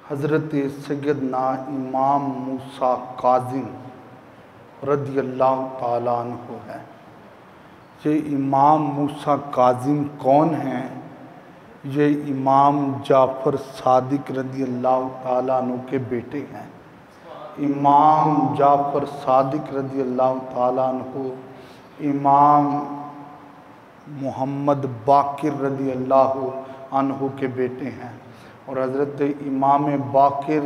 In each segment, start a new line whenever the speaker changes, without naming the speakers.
हज़रत सैयदना इमाम मूसा काज़िम रज़ियल्लाहु ताला अन्हु है। ये इमाम मूसा काज़िम कौन हैं? ये इमाम जाफ़र सादिक रज़ियल्लाहु ताला अन्हु के बेटे हैं। इमाम जाफ़र सादिक रज़ियल्लाहु ताला अन्हु इमाम मोहम्मद बाक़िर रज़ियल्लाहु अन्हु के बेटे हैं। और हज़रत इमाम बाक़िर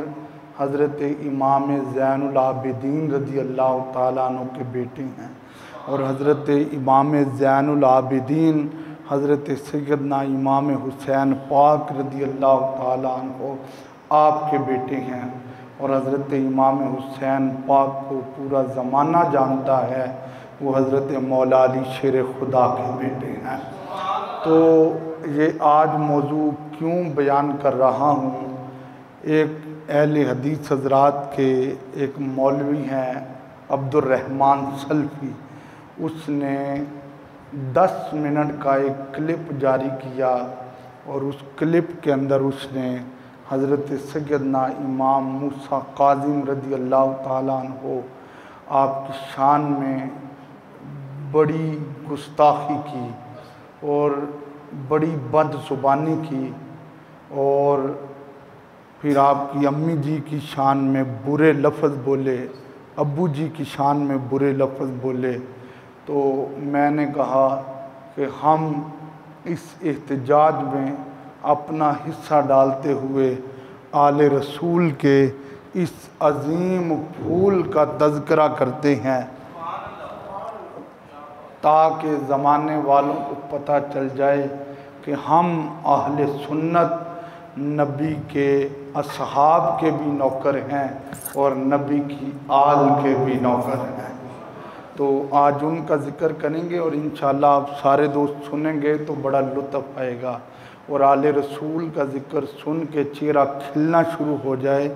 हज़रत इमाम ज़ैनुल आबिदीन रज़ियल्लाहु ताला अन्हु के बेटे हैं। और हज़रत इमाम ज़ैनुल आबिदीन हज़रत सैयदना इमाम हुसैन पाक रज़ियल्लाहु ताला अन्हु आपके बेटे हैं। और हज़रत इमाम हुसैन पाक को पूरा ज़माना जानता है, वो हज़रत मौला अली शेर खुदा के बेटे हैं। तो ये आज मौजू क्यों बयान कर रहा हूँ, एक अहले हदीस हज़रात के एक मौलवी हैं अब्दुर्रहमान सल्फ़ी, उसने 10 मिनट का एक क्लिप जारी किया और उस क्लिप के अंदर उसने हज़रत सैयदना इमाम मूसा काज़िम रज़ियल्लाहु ताला अन्हु आपकी शान में बड़ी गुस्ताखी की और बड़ी बदज़ुबानी की और फिर आपकी अम्मी जी की शान में बुरे लफ्ज़ बोले, अब्बू जी की शान में बुरे लफ्ज़ बोले। तो मैंने कहा कि हम इस एहतजाज में अपना हिस्सा डालते हुए आले रसूल के इस अज़ीम फूल का तज़किरा करते हैं, ताकि ज़माने वालों को पता चल जाए कि हम अहले सुन्नत नबी के असहाब के भी नौकर हैं और नबी की आल के भी नौकर हैं। तो आज उनका ज़िक्र करेंगे और इंशाअल्लाह आप सारे दोस्त सुनेंगे तो बड़ा लुत्फ़ आएगा। और आले रसूल का ज़िक्र सुन के चेहरा खिलना शुरू हो जाए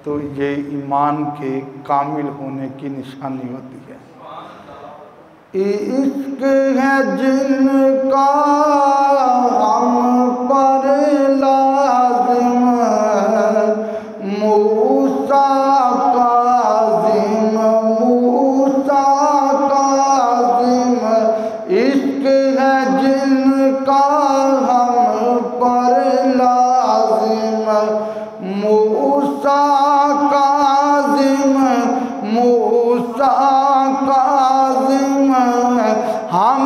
तो ये ईमान के कामिल होने की निशानी होती है। इश्क है जिनका हम पर लाज़िम, मूसा काज़िम, मूसा काज़िम। इश्क है जिनका हम पर लाज़िम, मूसा काज़िम, मूसा काज़िम। हम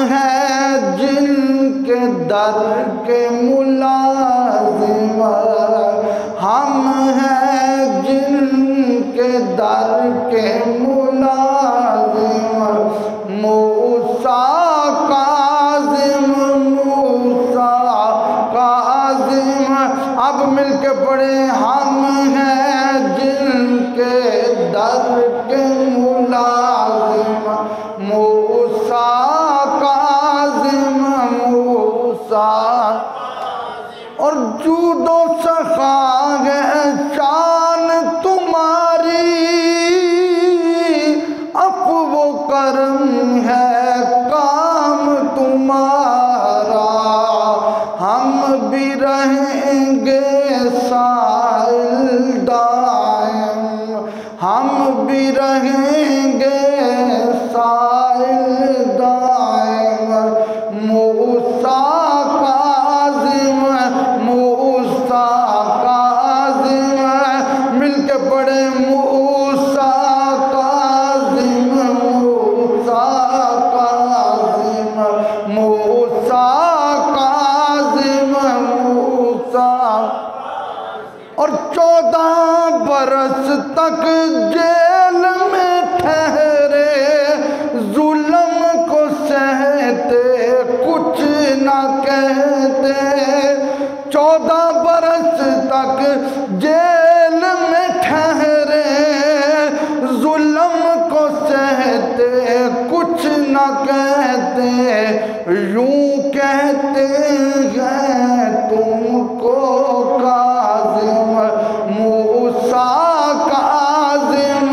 हैं जिनके दर के मुलाजिम, हम हैं जिनके दर के मुलाजिम। मूसा काज़िम, मूसा काज़िम। अब मिलके पढ़े, हम हैं जिनके दर के मुलाजिम। मूसा काज़िम, मूसा। और जूदो सखा है शान तुम्हारी, अफ़्व करम है काम तुम्हारा। हम भी रहेंगे साइल दायम, हम भी रहेंगे साइल दायम। मूसा काज़िम, मूसा काज़िम। मिलके पढ़े, मूसा काज़िम, मूसा काज़िम, मूसा काज़िम, मूसा। और 14 बरस तक जेल में ठहरे, जुल्म को सहते कुछ न कहते। 14 बरस तक जेल में ठहरे, जुल्म को सहते कुछ न कहते। यूं कहते हैं तुमको काज़िम, मूसा काज़िम,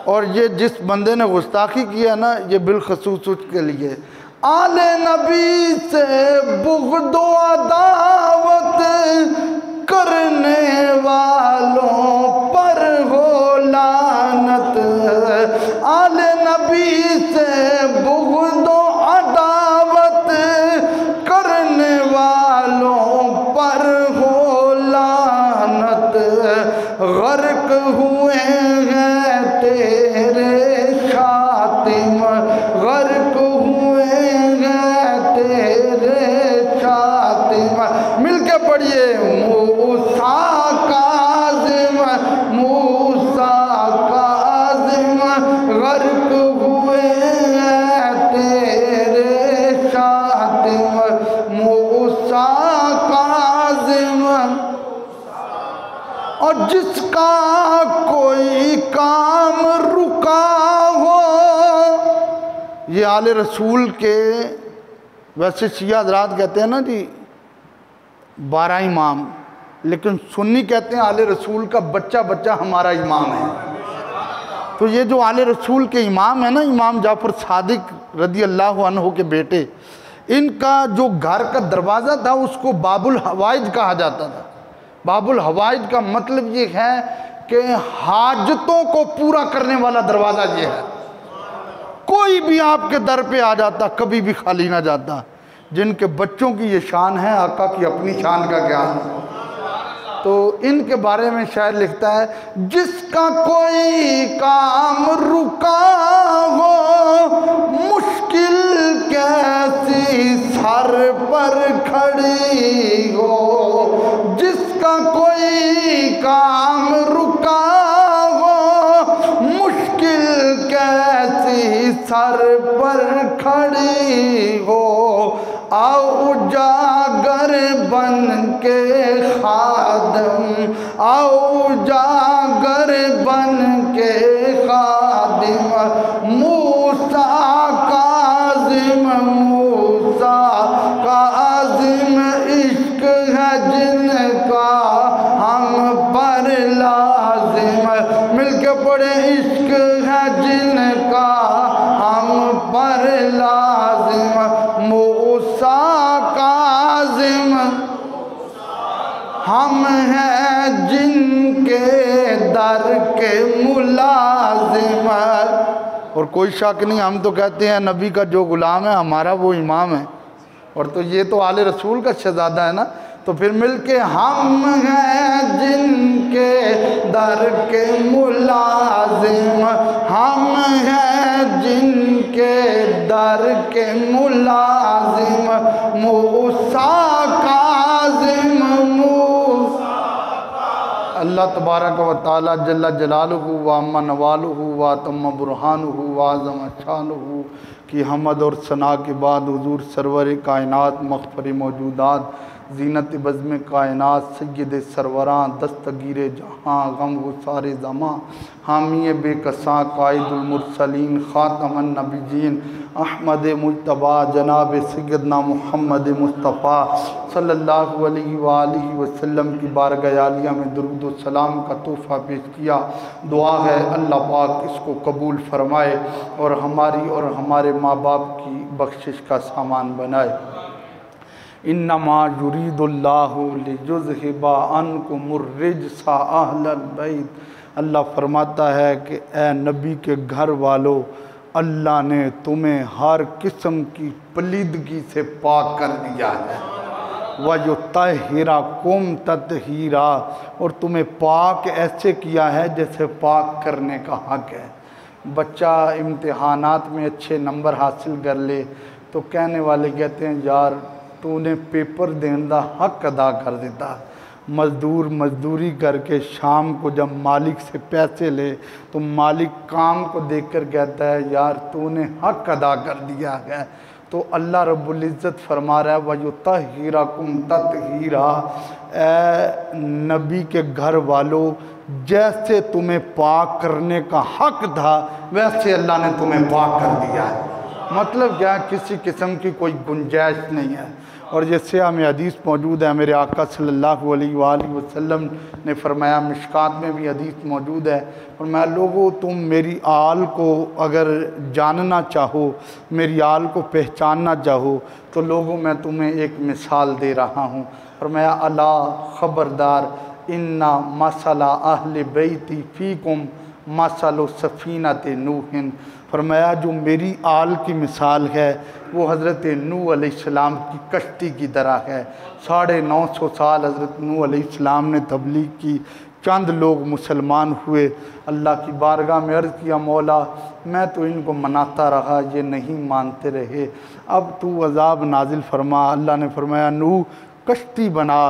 और ये जिस बंदे ने गुस्ताखी किया ना, ये बिलखसूस उसके लिए। आले नबी से बुग़्द व अदावत करने वालों पर हो लानत। आले नबी से बुग़्द व अदावत करने वालों पर हो लानत। गर्क हुए हैं तेरे खातिम, गर्क हुए हैं तेरे खातिम। मिलके पढ़िए, मूसा काज़िम, मूसा काज़िम, गर्क हुए हैं तेरे खातिम, मूसा काज़िम। और जिसका कोई काम रुका हो, ये आले रसूल के, वैसे शिया हज़रात कहते हैं ना जी 12 इमाम, लेकिन सुन्नी कहते हैं आले रसूल का बच्चा बच्चा हमारा इमाम है। तो ये जो आले रसूल के इमाम है ना, इमाम जाफ़र सादिक रदी अल्लाह अन्हु के बेटे, इनका जो घर का दरवाज़ा था उसको बाबुल हवाइज कहा जाता था। बाबुल हवाइज का मतलब ये है कि हाजतों को पूरा करने वाला दरवाज़ा ये है। कोई भी आपके दर पे आ जाता, कभी भी खाली ना जाता। जिनके बच्चों की ये शान है, आका की अपनी शान का क्या है। तो इनके बारे में शायर लिखता है, जिसका कोई काम रुका हो, मुश्किल कैसी सर पर खड़ी हो। जिसका कोई काम रुका हो, मुश्किल कैसी सर पर खड़ी हो। आओ जागर बन के खादम, आओ जागर बन के खादिम। मूसा काज़िम, मूसा काज़िम, इश्क है जिनका हम पर लाजिम। मिलके पढ़े, इश्क है जिनका हम पर लाजिम। मूसा काज़िम, हम हैं जिनके दर के मुलाजिम। और कोई शक नहीं, हम तो कहते हैं नबी का जो गुलाम है हमारा वो इमाम है। और तो ये तो आले रसूल का शहजादा है ना। तो फिर मिलके, हम हैं जिनके दर के मुलाजिम, हम हैं जिनके दर के मुलाजिम। मूसा काज़िम, मूसा। अल्लाह तबारक व तआला जल्ला जलालुहु व अम्मा नवालुहु व तम्मा बुरहानुहु व अज़म शानुहु की हमद और सना के बाद हुजूर सरवर कायनात, मग़फ़िर मौजूदात, ज़ीनत बज़्म कायनात, सय्यद सरवरां, दस्तगीर जहाँ, गम गुसार ज़मां, हामी बेकसां, कायदुल मुरसलीन, ख़ातमुन नबिय्यीन, अहमद मुज्तबा, जनाब सय्यदना मुहम्मद मुस्तफ़ा सल्लल्लाहु अलैहि वालिहि वसल्लम की बारगाह आलिया में दुरूद व सलाम का तोहफ़ा पेश किया। दुआ है अल्लाह पाक इसको कबूल फरमाए और हमारी और हमारे माँ बाप की बख्शिश का सामान बनाए। इन्नमा युरीदुल्लाहु लियुज़हिबा अन्कुमुर रिज्सा अहलल बैत। अल्लाह फरमाता है कि ए नबी के घर वालों, अल्लाह ने तुम्हें हर किस्म की पलीदगी से पाक कर दिया है। वयुत्तहिरकुम तत्हीरा, और तुम्हें पाक ऐसे किया है जैसे पाक करने का हक है। बच्चा इम्तिहानात में अच्छे नंबर हासिल कर ले तो कहने वाले कहते हैं यार तूने पेपर देने का हक अदा कर देता। मज़दूर मज़दूरी करके शाम को जब मालिक से पैसे ले तो मालिक काम को देखकर कहता है यार तूने हक अदा कर दिया है। तो अल्लाह रब्बुल इज़्ज़त फरमा रहा है वयुत्तहिरकुम तत्हीरा, ए नबी के घर वालों, जैसे तुम्हें पाक करने का हक था वैसे अल्लाह ने तुम्हें पाक कर दिया है। मतलब क्या, किसी किस्म की कोई गुंजाइश नहीं है। और जैसे हमें हदीस मौजूद है, मेरे आका सल्लल्लाहु अलैहि वसल्लम ने फरमाया, मिशकात में भी हदीस मौजूद है, फरमाया लोगों तुम मेरी आल को अगर जानना चाहो, मेरी आल को पहचानना चाहो तो लोगों मैं तुम्हें एक मिसाल दे रहा हूँ। फरमाया अला ख़बरदार, इन्ना मसला अहले बैती फ़ीकुम मसलो सफ़ीनत नूहिन। फरमाया जो मेरी आल की मिसाल है वो हज़रत नूह अलैहिस्सलाम की कश्ती की तरह है। 950 साल हज़रत नूह अलैहिस्सलाम ने तबलीग की, चंद लोग मुसलमान हुए। अल्लाह की बारगाह में अर्ज़ किया, मौला मैं तो इनको मनाता रहा, ये नहीं मानते रहे, अब तू अज़ाब नाजिल फरमा। अल्लाह ने फरमाया नूह कश्ती बना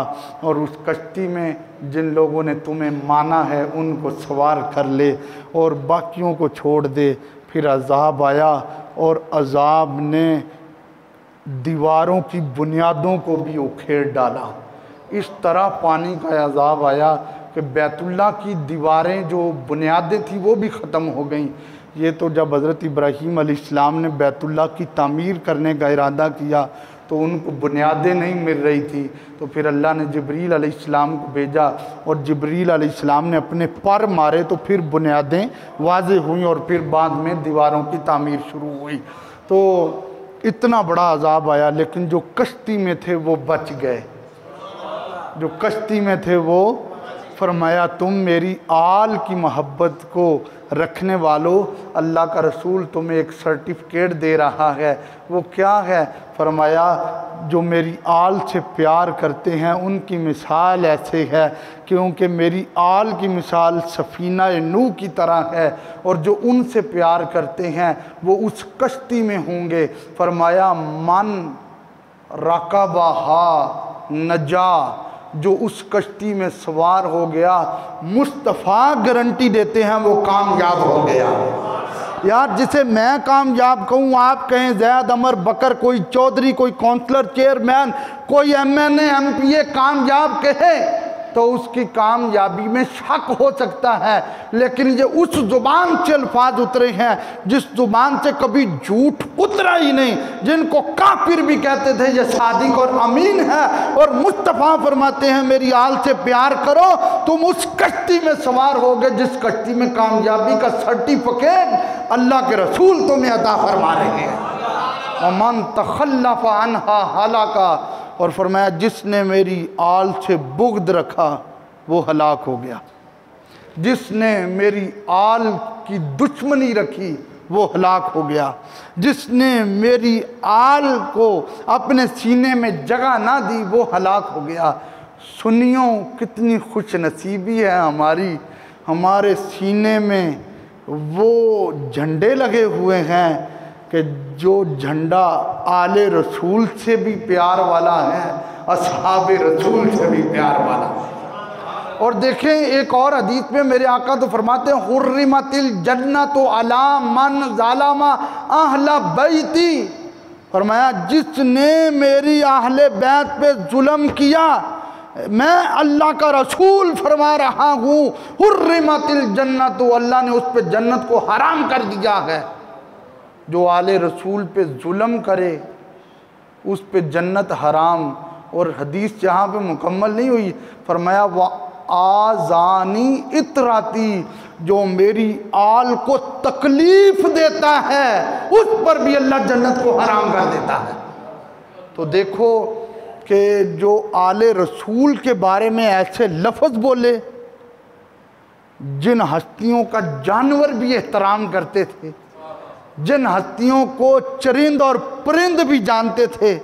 और उस कश्ती में जिन लोगों ने तुम्हें माना है उनको सवार कर ले और बाकियों को छोड़ दे। फिर अज़ाब आया और अज़ाब ने दीवारों की बुनियादों को भी उखेड़ डाला। इस तरह पानी का अज़ाब आया कि बैतुल्लाह की दीवारें जो बुनियादें थी वो भी ख़त्म हो गईं। ये तो जब हज़रत इब्राहीम अलैहिस्सलाम ने बैतुल्लाह की तामीर करने का इरादा किया तो उनको बुनियादें नहीं मिल रही थी, तो फिर अल्लाह ने जिब्रील अलैहिस्सलाम को भेजा और जिब्रील अलैहिस्सलाम ने अपने पर मारे तो फिर बुनियादें वाज़े हुई और फिर बाद में दीवारों की तामीर शुरू हुई। तो इतना बड़ा अज़ाब आया, लेकिन जो कश्ती में थे वो बच गए। जो कश्ती में थे वो, फरमाया तुम मेरी आल की मोहब्बत को रखने वालों, अल्लाह का रसूल तुम्हें एक सर्टिफिकेट दे रहा है। वो क्या है? फरमाया जो मेरी आल से प्यार करते हैं उनकी मिसाल ऐसे है क्योंकि मेरी आल की मिसाल सफ़ीना नूह की तरह है और जो उनसे प्यार करते हैं वो उस कश्ती में होंगे। फरमाया मन रकबहा नजा, जो उस कश्ती में सवार हो गया मुस्तफ़ा गारंटी देते हैं वो कामयाब हो गया। यार जिसे मैं कामयाब कहूँ, आप कहें जैद अमर बकर, कोई चौधरी, कोई काउंसलर, चेयरमैन, कोई MNA MPA कामयाब कहे तो उसकी कामयाबी में शक हो सकता है, लेकिन ये उस ज़ुबान से अल्फाज उतरे हैं जिस ज़ुबान से कभी झूठ उतरा ही नहीं, जिनको काफिर भी कहते थे ये सादिक और अमीन है। और मुस्तफ़ा फरमाते हैं मेरी आल से प्यार करो, तुम उस कश्ती में सवार होगे जिस कश्ती में कामयाबी का सर्टिफिकेट अल्लाह के रसूल तुम्हें अता फरमा रहे हैं। वमन तखल्लफ़ अन्हा हलाका, और फरमाया जिसने मेरी आल से बुग़्द रखा वो हलाक हो गया। जिसने मेरी आल की दुश्मनी रखी वो हलाक हो गया। जिसने मेरी आल को अपने सीने में जगह ना दी वो हलाक हो गया। सुनियो कितनी खुश नसीबी है हमारी, हमारे सीने में वो झंडे लगे हुए हैं कि जो झंडा आले रसूल से भी प्यार वाला है, असहाबे रसूल से भी प्यार वाला है। और देखें एक और हदीस में मेरे आका तो फरमाते हैं हुर्रिमतिल जन्नतु अला मन ज़ालमा अहला बैती। फरमाया जिसने मेरी अहले बैत पे जुल्म किया, मैं अल्लाह का रसूल फरमा रहा हूँ, हुर्रिमतिल जन्नतु, अल्लाह ने उस पे जन्नत को हराम कर दिया है। जो आले रसूल पे जुल्म करे उस पे जन्नत हराम। और हदीस जहाँ पे मुकम्मल नहीं हुई, फरमाया व आज़ानी इतराती, जो मेरी आल को तकलीफ़ देता है उस पर भी अल्लाह जन्नत को हराम कर देता है। तो देखो कि जो आले रसूल के बारे में ऐसे लफ्ज़ बोले जिन हस्तियों का जानवर भी एहतराम करते थे, जिन हस्तियों को चरिंद और परिंद भी जानते थे,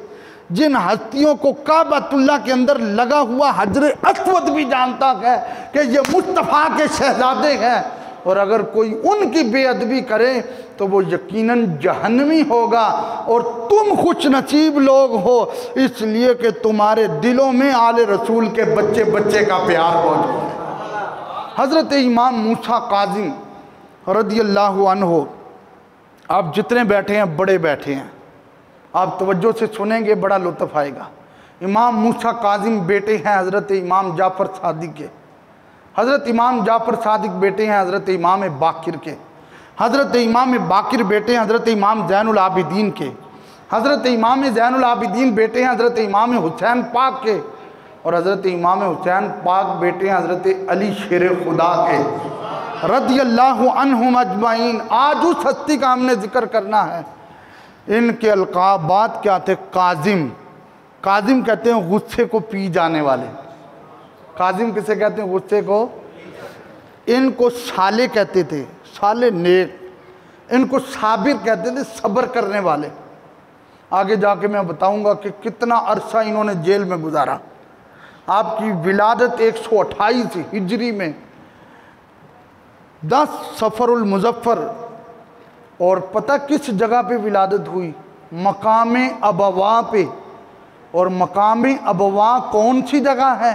जिन हस्तियों को काबतुल्लाह के अंदर लगा हुआ हजर अस्वद भी जानता है कि ये मुस्तफ़ा के शहजादे हैं, और अगर कोई उनकी बेअदबी करे तो वो यकीनन जहन्नमी होगा। और तुम खुश नसीब लोग हो इसलिए कि तुम्हारे दिलों में आले रसूल के बच्चे बच्चे का प्यार मौजूद है। हज़रत इमाम मूसा काज़िम रज़ियल्लाहु अन्हु, आप जितने बैठे हैं बड़े बैठे हैं, आप तवज्जो से सुनेंगे बड़ा लुत्फ़ आएगा। इमाम मूसा काज़िम बेटे हैं हज़रत इमाम जाफ़र सादिक के। हज़रत इमाम जाफ़र सादिक बेटे हैं हज़रत इमाम बाकिर के। हज़रत इमाम बाकिर बेटे हैं हज़रत इमाम ज़ैनुल आबिदीन के। हज़रत इमाम ज़ैनुल आबिदीन बेटे हैं हज़रत इमाम हुसैन पाक के, और हज़रत इमाम हुसैन पाक बेटे हैं हज़रत अली शेर खुदा के रज़ियल्लाहु अन्हुम अजमाइन। आज उस हस्ती का हमने जिक्र करना है। इनके अलकाबात क्या थे? काजिम। काजिम कहते हैं गुस्से को पी जाने वाले। काजिम किसे कहते हैं? गुस्से को। इनको साले कहते थे, साले नेक। इनको साबिर कहते थे, सब्र करने वाले। आगे जाके मैं बताऊंगा कि कितना अरसा इन्होंने जेल में गुजारा। आपकी विलादत 128 हिजरी में 10 सफ़रुल मुज़फ़्फ़र, और पता किस जगह पे विलादत हुई? मकाम अबवा पे। और मकाम अबवा कौन सी जगह है?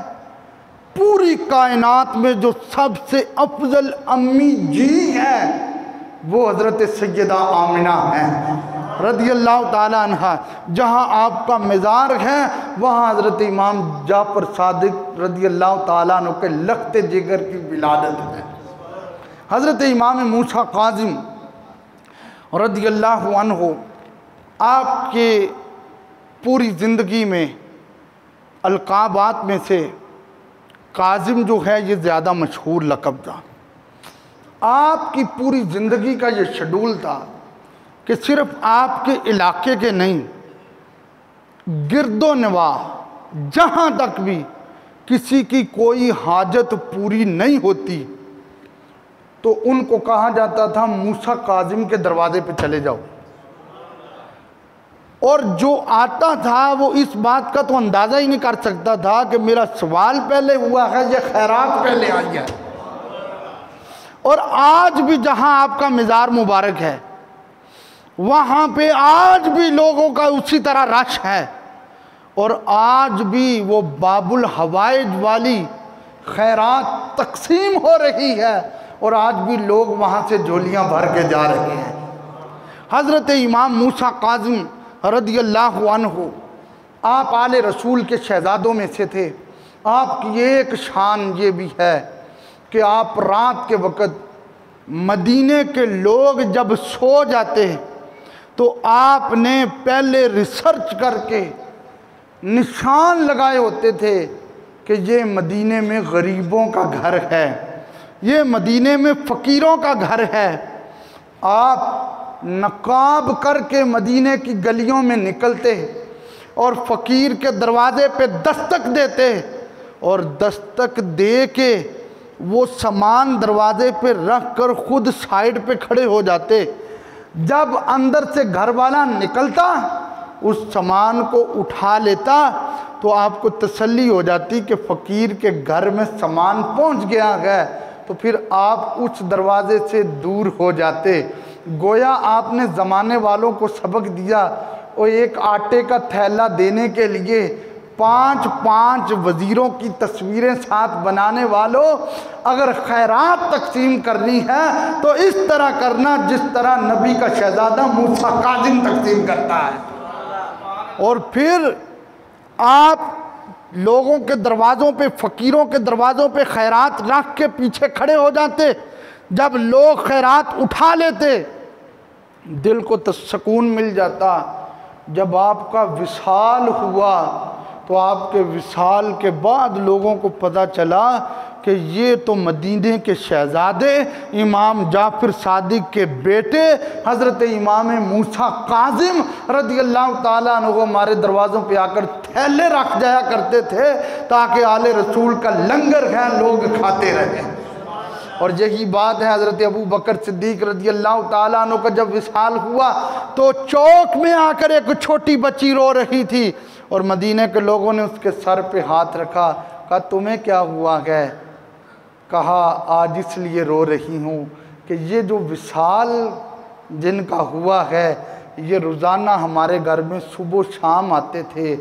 पूरी कायनात में जो सबसे अफजल अम्मी जी है वो हज़रत सैयदा आमिना है रज़ियल्लाहु ताला अन्हा। जहाँ आपका मज़ार है वहाँ हज़रत इमाम जाफ़र सादिक रज़ियल्लाहु ताला अन्हु के लख्ते जिगर की विलादत है। हज़रत इमाम मूसा काज़िम रज़ियल्लाहु अन्हु आपके पूरी ज़िंदगी में अलकाबात में से काज़िम जो है ये ज़्यादा मशहूर लक़ब था। आपकी पूरी ज़िंदगी का ये शेड्यूल था कि सिर्फ़ आपके इलाके के नहीं, गिरदो नवाह जहाँ तक भी किसी की कोई हाजत पूरी नहीं होती तो उनको कहा जाता था मूसा काज़िम के दरवाजे पे चले जाओ। और जो आता था वो इस बात का तो अंदाज़ा ही नहीं कर सकता था कि मेरा सवाल पहले हुआ है या खैरात पहले आई है। और आज भी जहाँ आपका मज़ार मुबारक है वहाँ पे आज भी लोगों का उसी तरह रश है, और आज भी वो बाबुल हवाइज वाली खैरात तकसीम हो रही है, और आज भी लोग वहाँ से झोलियाँ भर के जा रहे हैं। हज़रत इमाम मूसा काज़िम रज़ियल्लाहु अन्हु आप आले रसूल के शहज़ादों में से थे। आपकी एक शान ये भी है कि आप रात के वक़्त मदीने के लोग जब सो जाते तो आपने पहले रिसर्च करके निशान लगाए होते थे कि ये मदीने में गरीबों का घर है, ये मदीने में फ़कीरों का घर है। आप नकाब करके मदीने की गलियों में निकलते और फ़कीर के दरवाज़े पे दस्तक देते, और दस्तक दे के वो सामान दरवाज़े पे रख कर ख़ुद साइड पे खड़े हो जाते। जब अंदर से घर वाला निकलता उस सामान को उठा लेता तो आपको तसल्ली हो जाती कि फ़कीर के घर में सामान पहुंच गया है, तो फिर आप उस दरवाज़े से दूर हो जाते। गोया आपने ज़माने वालों को सबक दिया। और एक आटे का थैला देने के लिए 5-5 वज़ीरों की तस्वीरें साथ बनाने वालों, अगर खैरात तकसीम करनी है तो इस तरह करना जिस तरह नबी का शहज़ादा मूसा काज़िम तकसीम करता है। और फिर आप लोगों के दरवाज़ों पे, फ़कीरों के दरवाज़ों पे खैरात रख के पीछे खड़े हो जाते। जब लोग खैरात उठा लेते दिल को तो सुकून मिल जाता। जब आपका विसाल हुआ तो आपके विसाल के बाद लोगों को पता चला कि ये तो मदीने के शहज़ादे इमाम जाफ़र सादिक के बेटे हज़रत इमाम मूसा काज़िम रज़ियल्लाहु ताला अन्हु हमारे दरवाज़ों पे आकर थैले रख जाया करते थे ताकि आले रसूल का लंगर है लोग खाते रहें। और यही बात है हज़रत अबू बकर सिद्दीक़ रज़ियल्लाहु ताला अन्हु का जब विसाल हुआ तो चौक में आकर एक छोटी बच्ची रो रही थी, और मदीने के लोगों ने उसके सर पे हाथ रखा। कहा तुम्हें क्या हुआ है? कहा आज इसलिए रो रही हूँ कि ये जो विसाल जिनका हुआ है ये रोज़ाना हमारे घर में सुबह शाम आते थे।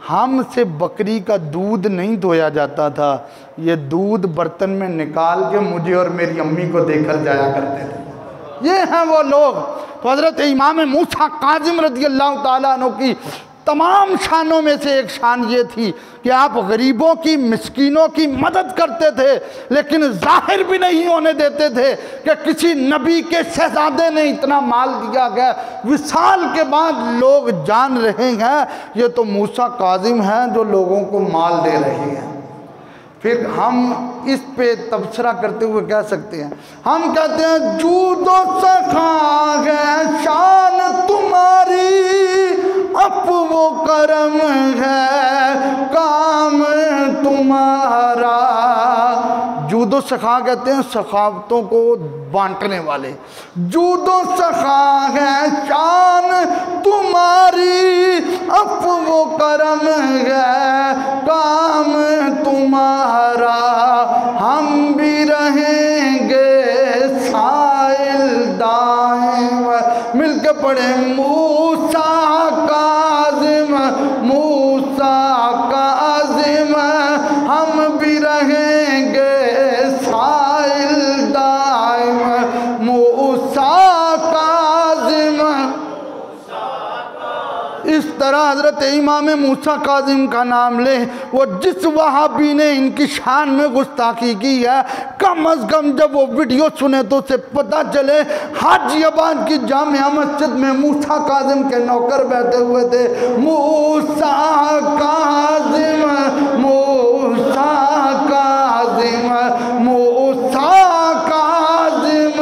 हमसे बकरी का दूध नहीं धोया जाता था, ये दूध बर्तन में निकाल के मुझे और मेरी अम्मी को देकर जाया करते थे। ये हैं वो लोग। तो हज़रत इमाम मूसा काज़िम रज़ियल्लाहु ताला अन्हु की तमाम शानों में से एक शान ये थी कि आप गरीबों की, मिस्कीनों की मदद करते थे, लेकिन जाहिर भी नहीं होने देते थे कि किसी नबी के शहजादे ने इतना माल दिया गया। विसाल के बाद लोग जान रहे हैं ये तो मूसा काजिम हैं जो लोगों को माल दे रहे हैं। फिर हम इस पे तबसरा करते हुए कह सकते हैं, हम कहते हैं जूदो सखा है शान तुम्हारी, अब वो करम है काम तुम्हारा। जूदो सखा कहते हैं सखावतों को बांटने वाले। जूदो सखा है शान तुम्हारी, अब वो करम है काम तुम्हारा। हम भी रहेंगे साइल दाइम, मिलके पढ़े मूसा काजिम, मूसा काजिम। हम भी रहेंगे साइल दाइम, मूसा काजिम। इस तरह हज़रत इमाम मूसा काजिम का नाम ले। वो जिस वहाबी ने इनकी शान में गुस्ताखी की है, कम अज़ कम जब वो वीडियो सुने तो उसे पता चले हाजियाबाद की जामिया मस्जिद में मूसा काजिम के नौकर बैठे हुए थे। मूसा काजिम, मूसा काजिम, मूसा काजिम।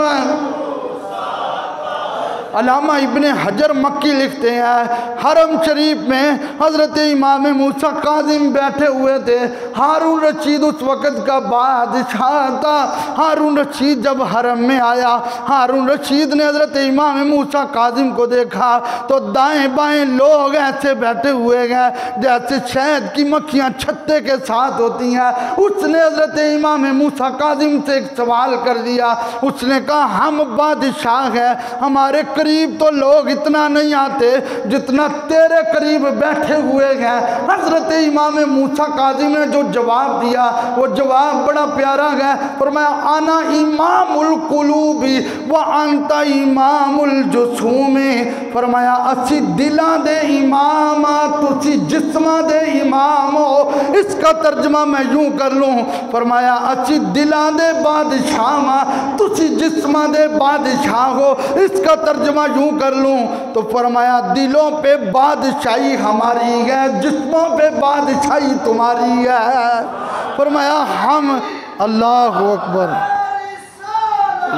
अल्लामा इब्ने हजर मक्की लिखते हैं हरम शरीफ में हज़रत इमाम मूसा काजिम बैठे हुए थे। हारून रशीद उस वक़्त का बादशाह था। हारून रशीद जब हरम में आया, हारून रशीद ने हज़रत इमाम मूसा काजिम को देखा तो दाएं बाएं लोग ऐसे बैठे हुए हैं जैसे शहद की मक्खियाँ छत्ते के साथ होती हैं। उसने हज़रत इमाम मूसा काजिम से एक सवाल कर दिया। उसने कहा हम बादशाह हैं, हमारे करीब तो लोग इतना नहीं आते जितना तेरे करीब बैठे हुए हैं। हज़रत इमाम मूसा काजिम ने जो जवाब दिया वो जवाब बड़ा प्यारा है। फरमाया आना इमामुल कुलूबी व अंता इमामुल जुसूमी। फरमाया असी दिलां दे इमाम तुसी जिस्मां दे इमाम हो। इसका तर्जमा मैं यूं कर लूँ, फरमाया असी दिलां दे बादशाह तुसी जिस्मां दे बादशाह हो। इसका तर्जमा यूं कर लूं तो फरमाया दिलों पे बादशाही हमारी है, जिस्मों पे बादशाही तुम्हारी है। फरमाया हम अल्लाह अकबर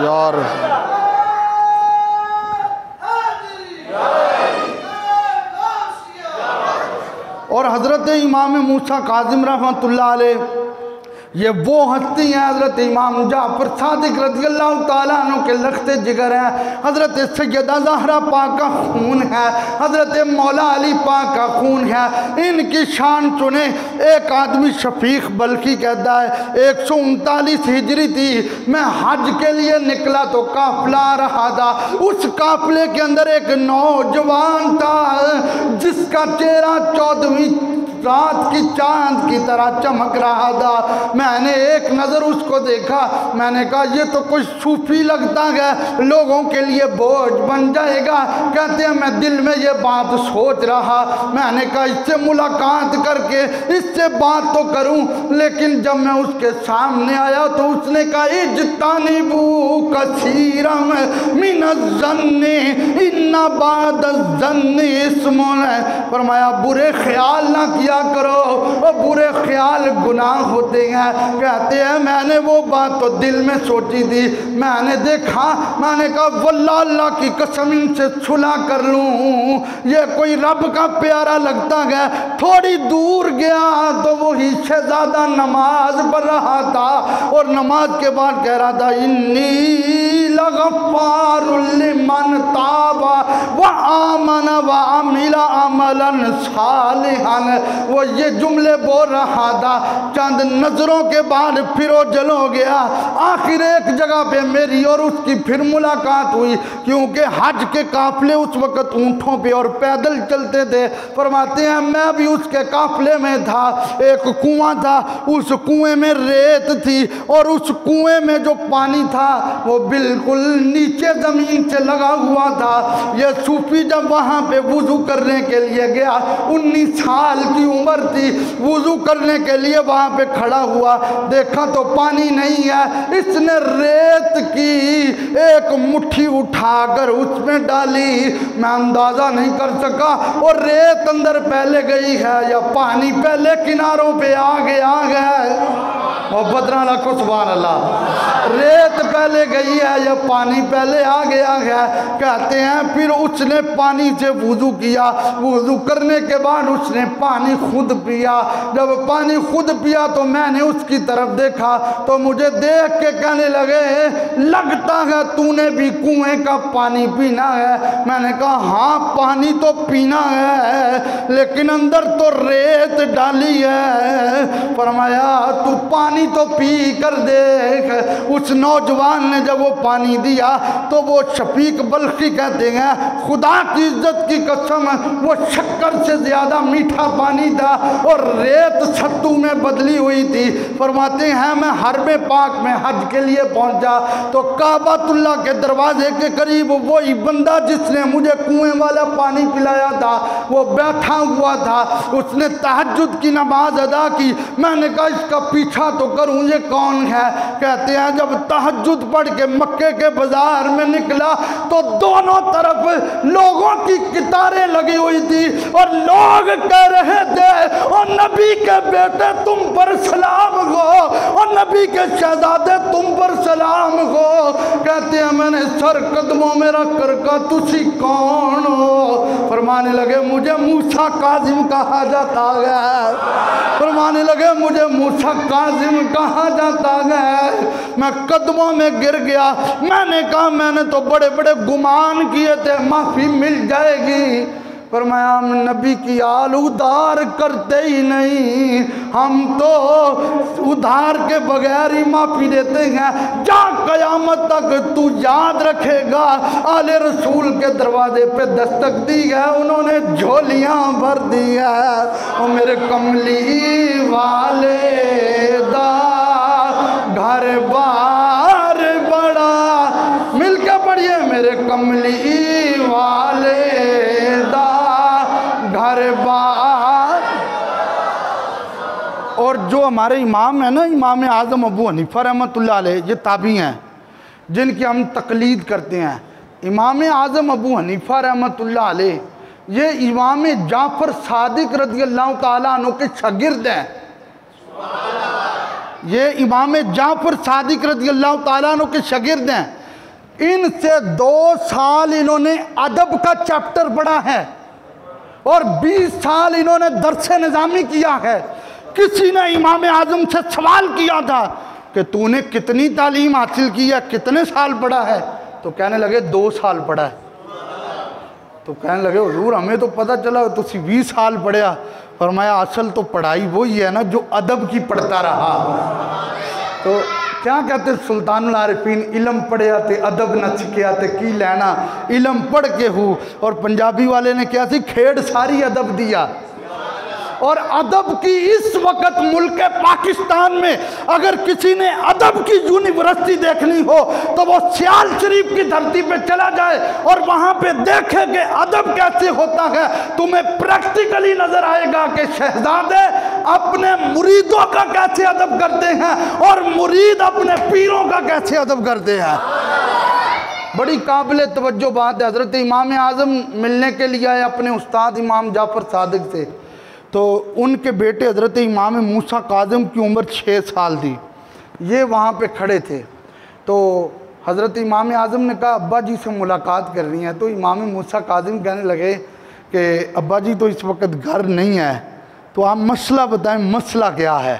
यार। और हज़रत इमाम मूसा काजिम रहमतुल्लाह अलैह ये वो हस्ती हैं हज़रत इमाम जाफर सादिक रज़ियल्लाहु ताला अन्हु के लख्ते जिगर हैं। हज़रत सैयदा ज़हरा पाक का खून है, हज़रत मौला अली पाक का खून है। इनकी शान सुने। एक आदमी शफीक बल्कि कहता है 139 हिजरी थी, मैं हज के लिए निकला तो काफिला आ रहा था। उस काफिले के अंदर एक नौजवान था जिसका चेहरा 14वीं रात की चांद की तरह चमक रहा था। मैंने एक नज़र उसको देखा, मैंने कहा ये तो कुछ सूफी लगता है, लोगों के लिए बोझ बन जाएगा। कहते हैं मैं दिल में ये बात सोच रहा, मैंने कहा इससे मुलाकात करके इससे बात तो करूं। लेकिन जब मैं उसके सामने आया तो उसने कहा इज्तानिबू कसीरम मिनज़्ज़न्नि इन्ना बादज़्ज़न्नि इस्मुन। फरमाया बुरे ख्याल ना किया करो, और बुरे ख्याल गुनाह होते हैं। कहते हैं मैंने वो बात तो दिल में सोची थी, मैंने देखा, मैंने कहा वल्लाह अल्लाह की कसम इनसे सुलह कर लूं, ये कोई रब का प्यारा लगता है। थोड़ी दूर गया तो वो ही शहजादा नमाज पढ़ रहा था और नमाज के बाद कह रहा था इन्नी लगफ़ारुल लिमन ताबा व आमन व अमिला अमलन सालिहन। वो ये जुमले बोल रहा था, चंद नजरों के बाद फिर वो जल हो गया। आखिर एक जगह पे मेरी और उसकी फिर मुलाकात हुई, क्योंकि हज के काफिले उस वक़्त ऊँटों पे और पैदल चलते थे। फरमाते हैं मैं भी उसके काफिले में था। एक कुआं था, उस कुएं में रेत थी और उस कुएं में जो पानी था वो बिल्कुल बिल्कुल नीचे ज़मीन से लगा हुआ था। ये सूफी जब वहाँ पे वुज़ू करने के लिए गया, 19 साल की उम्र थी, वुज़ू करने के लिए वहाँ पे खड़ा हुआ, देखा तो पानी नहीं है। इसने रेत की एक मुट्ठी उठाकर उसमें डाली। मैं अंदाज़ा नहीं कर सका और रेत अंदर पहले गई है या पानी पहले किनारों पे आ गया है। मोहब्बत ना रखो, सुभान अल्लाह। रेत पहले गई है या पानी पहले आ गया है। कहते हैं फिर उसने पानी से वुज़ू किया, वुज़ू करने के बाद उसने पानी खुद पिया। जब पानी खुद पिया तो मैंने उसकी तरफ देखा तो मुझे देख के कहने लगे, लगता है तूने भी कुएं का पानी पीना है। मैंने कहा हाँ पानी तो पीना है, लेकिन अंदर तो रेत डाली है। फरमाया तू पानी तो पी कर देख। उस नौजवान ने जब वो पानी दिया तो वो शफीक बल्खी कहते हैं, खुदा की इज्जत की कसम वो शक्कर से ज़्यादा मीठा पानी था और रेत सत्तू में बदली हुई थी। फरमाते हैं मैं हरमे पाक में हज के लिए पहुंचा तो काबातुल्लाह के दरवाजे के करीब वही बंदा जिसने मुझे कुएं वाला पानी पिलाया था वो बैठा हुआ था। उसने तहज्जुद की नमाज अदा की। मैंने कहा इसका पीछा तो करूं, ये कौन है? कहते हैं जब तहज्जुद पढ़ के मक्के के बाजार में निकला तो दोनों तरफ लोगों की कतारें लगी हुई थी और लोग कह रहे थे और नबी के बेटे तुम पर सलाम हो और नबी के शहजादे तुम पर सलाम हो। कहते हैं मैंने सर कदमों में रख कर कहा तुसी कौन हो? फरमाने लगे मुझे मूसा काजिम कहा जाता है। फरमाने लगे मुझे मूसा काजिम कहा जाता है। मैं कदमों में गिर गया। मैंने कहा मैंने तो बड़े बड़े गुमान किए थे माफ़ी मिल जाएगी, पर मैं हम नबी की आल उधार करते ही नहीं, हम तो उधार के बगैर ही माफ़ी देते हैं। जा क़यामत तक तू याद रखेगा आले रसूल के दरवाजे पे दस्तक दी है, उन्होंने झोलियाँ भर दी है। और मेरे कमली वाले दा घर बार बड़ा, मिलके पढ़िए मेरे कमली वाले दा घर बार। और जो हमारे इमाम है ना, इमाम आज़म अबू हनीफा रहमतुल्लाह अलैह, ये ताबी हैं जिनकी हम तकलीद करते हैं। इमाम आज़म अबू हनीफा रहमतुल्लाह अलैह ये इमाम जाफ़र सादिक रज़ियल्लाहु ताला अन्हु के शागिर्द हैं। ये इमाम जाफ़र सादिक रज़ियल्लाहु ताला अन्हु के शागिर्द हैं। इनसे 2 साल इन्होंने अदब का चैप्टर पढ़ा है और 20 साल इन्होंने दर्स निज़ामी किया है। किसी ने इमाम आज़म से सवाल किया था कि तूने कितनी तालीम हासिल की है, कितने साल पढ़ा है? तो कहने लगे 2 साल पढ़ा है। तो कहने लगे हुजूर हमें तो पता चला तुसी 20 साल पढ़िया। फरमाया असल तो पढ़ाई वही है ना जो अदब की पढ़ता रहा। तो क्या कहते सुल्तानुल आरिफीन, इलम पढ़िया ते अदब न सीखिया ते की लेना, इलम पढ़ के हूँ। और पंजाबी वाले ने क्या थी, खेड़ सारी अदब दिया। और अदब की इस वक्त मुल्क पाकिस्तान में अगर किसी ने अदब की यूनिवर्सिटी देखनी हो तो वो सियाल शरीफ की धरती पे चला जाए और वहाँ पे देखे कि अदब कैसे होता है। तुम्हें प्रैक्टिकली नजर आएगा कि शहजादे अपने मुरीदों का कैसे अदब करते हैं और मुरीद अपने पीरों का कैसे अदब करते हैं। बड़ी काबिल तवज्जो बात है। हज़रत इमाम आज़म मिलने के लिए आए अपने उस्ताद इमाम जाफ़र सादिक से, तो उनके बेटे हज़रत इमाम मूसा काज़िम की उम्र 6 साल थी। ये वहाँ पे खड़े थे तो हज़रत इमाम आज़म ने कहा अब्बा जी से मुलाकात करनी है। तो इमाम मूसा काज़िम कहने लगे कि अब्बा जी तो इस वक्त घर नहीं है, तो आप मसला बताएं, मसला क्या है?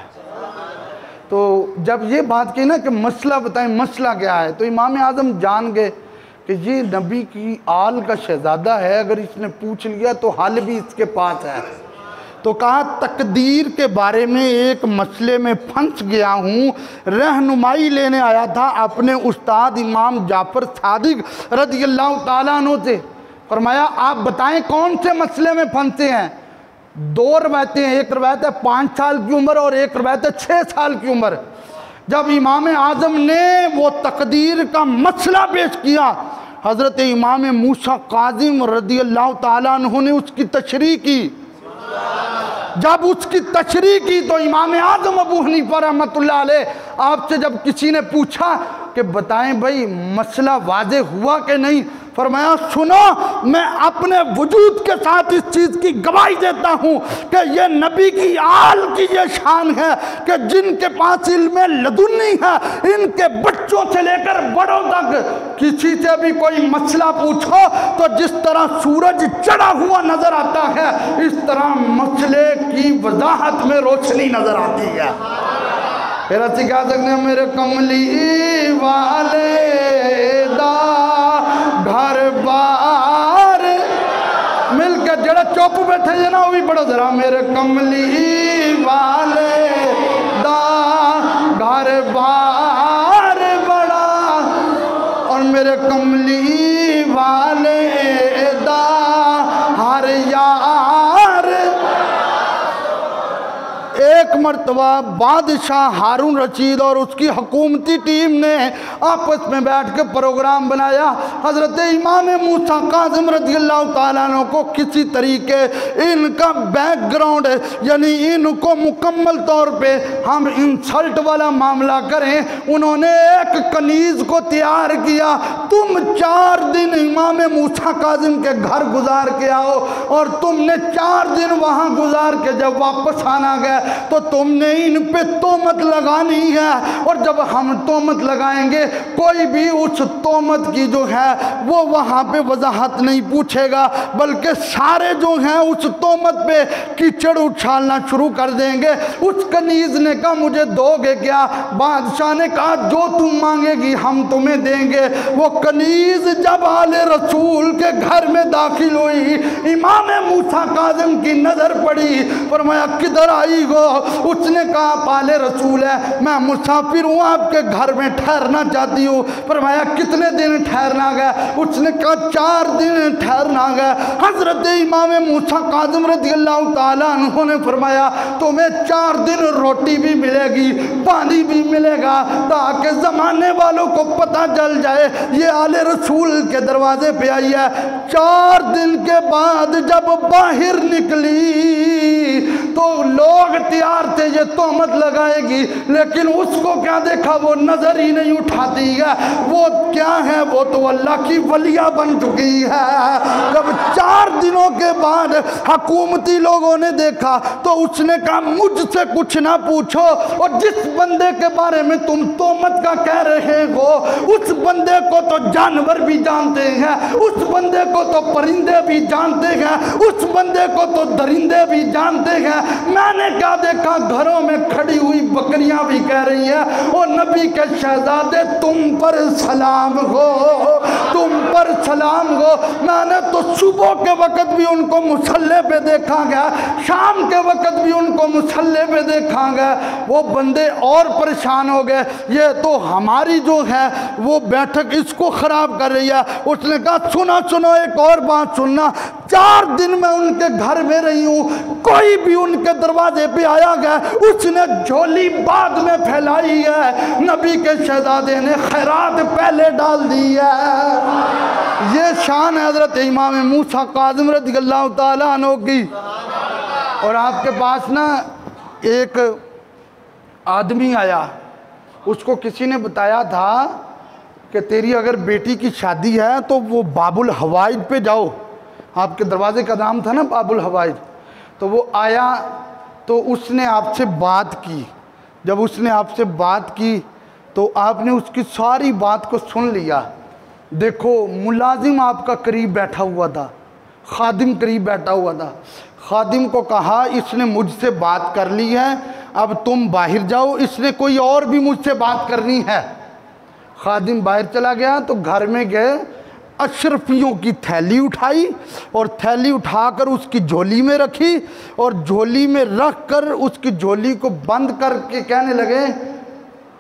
तो जब ये बात की ना कि मसला बताएं, मसला क्या है, तो इमाम आज़म जान गए कि ये नबी की आल का शहज़ादा है, अगर इसने पूछ लिया तो हल भी इसके पास है। तो कहा तकदीर के बारे में एक मसले में फंस गया हूँ, रहनुमाई लेने आया था अपने उस्ताद इमाम जाफ़र सादिक रज़ियल्लाहु ताला अन्हु से। फरमाया आप बताएं कौन से मसले में फंसे हैं? 2 रवायतें हैं, एक रवायत है 5 साल की उम्र और एक रवायत है 6 साल की उम्र। जब इमाम आज़म ने वो तकदीर का मसला पेश किया, हज़रत इमाम मूसा काज़िम रज़ी अल्लाह ताला अन्हु ने उसकी तशरीह की। जब उसकी तशरीह की तो इमाम आज़म अबू हनीफा रहमतुल्लाह अलैह आपसे जब किसी ने पूछा कि बताएं भाई मसला वाज़े हुआ कि नहीं, फरमाया सुनो, मैं अपने वजूद के साथ इस चीज़ की गवाही देता हूँ कि ये नबी की आल की ये शान है कि जिनके पास इल्म लदुन्नी है, इनके बच्चों से लेकर बड़ों तक किसी से भी कोई मसला पूछो तो जिस तरह सूरज चढ़ा हुआ नजर आता है, इस तरह मसले की वजाहत में रोशनी नजर आती है। फिर अच्छी कह सकते हैं मेरे कमली वाले दा घर बार मिल के जड़ा चुप बैठे है ना, वो भी बड़ा जरा मेरे कमली वाले दा घर बार बड़ा, और मेरे कमली वाले दा हर यार। एक मरतबा बादशाह हारून रशीद और उसकी हुकूमती टीम ने आपस में बैठ के प्रोग्राम बनाया। हज़रत इमाम मूसा काज़िम रज़ियल्लाहु ताला अन्हु को किसी तरीके इनका बैकग्राउंड यानी इनको मुकम्मल तौर पे हम इंसल्ट वाला मामला करें। उन्होंने एक कनीज़ को तैयार किया, तुम 4 दिन इमाम मूसा काज़िम के घर गुजार के आओ, और तुमने 4 दिन वहाँ गुजार के जब वापस आना गया तो तुमने इन पे तोहमत लगानी है, और जब हम तोहमत लगाएंगे कोई भी उस तोहमत की जो है वो वहाँ पे वजाहत नहीं पूछेगा, बल्कि सारे जो हैं उस तोहमत पे कीचड़ उछालना शुरू कर देंगे। उस कनीज़ ने कहा मुझे दोगे क्या? बादशाह ने कहा जो तुम मांगेगी हम तुम्हें देंगे। वो कनीज़ जब आले रसूल के घर में दाखिल हुई, इमाम मूसा काज़िम की नज़र पड़ी, फरमाया किधर आई हो? उसने कहा पाले रसूल है, मैं मुसाफिर हूँ, आपके घर में ठहरना चाहती हूँ। फरमाया कितने दिन ठहरना गया? उसने कहा 4 दिन ठहरना गया। हज़रत इमाम मूसा काज़िम रज़ियल्लाहु ताला अन्हु ने फरमाया तुम्हें 4 दिन रोटी भी मिलेगी, पानी भी मिलेगा, ताकि ज़माने वालों को पता चल जाए ये आले रसूल के दरवाजे पे आई है। 4 दिन के बाद जब बाहर निकली तो लोग तैयार थे ये तोहमत लगाएगी, लेकिन उसको क्या देखा, वो नजर ही नहीं उठाती है। वो क्या है, वो तो अल्लाह की वलिया बन चुकी है। जब 4 दिनों के बाद हुकूमती लोगों ने देखा तो उसने कहा मुझसे कुछ ना पूछो, और जिस बंदे के बारे में तुम तोहमत का कह रहे हो उस बंदे को तो जानवर भी जानते हैं, उस बंदे को तो परिंदे भी जानते हैं, उस बंदे को तो दरिंदे भी जानते हैं। मैंने क्या देखा, घरों में खड़ी हुई बकरियां भी कह रही हैं और नबी के शहजादे तुम पर सलाम हो, तुम पर सलाम हो। मैंने तो सुबह के वक्त भी उनको मुसल्ले पे देखा गया, शाम के वक्त भी उनको मुसल्ले पे देखा गया। वो बंदे और परेशान हो गए, ये तो हमारी जो है वो बैठक इसको ख़राब कर रही है। उसने कहा सुनो सुनो, एक और बात सुनना, 4 दिन मैं उनके घर में रही हूँ, कोई भी उनके दरवाजे पे आया गया उसने झोली बाद में फैलाई है, नबी के शहजादे ने खैरात पहले डाल दी है। ये शान है हज़रत इमाम मूसा काज़िम रज़ियल्लाहु ताला अन्हु की। और आपके पास ना एक आदमी आया, उसको किसी ने बताया था कि तेरी अगर बेटी की शादी है तो वो बाबुल हवाइज पे जाओ, आपके दरवाजे का नाम था ना बाबुल हवाइज। तो वो आया तो उसने आपसे बात की, जब उसने आपसे बात की तो आपने उसकी सारी बात को सुन लिया। देखो मुलाजिम आपका करीब बैठा हुआ था, खादिम करीब बैठा हुआ था। खादिम को कहा इसने मुझसे बात कर ली है, अब तुम बाहर जाओ, इसने कोई और भी मुझसे बात करनी है। खादिम बाहर चला गया तो घर में गए, अशरफियों की थैली उठाई और थैली उठाकर उसकी झोली में रखी, और झोली में रख कर उसकी झोली को बंद करके कहने लगे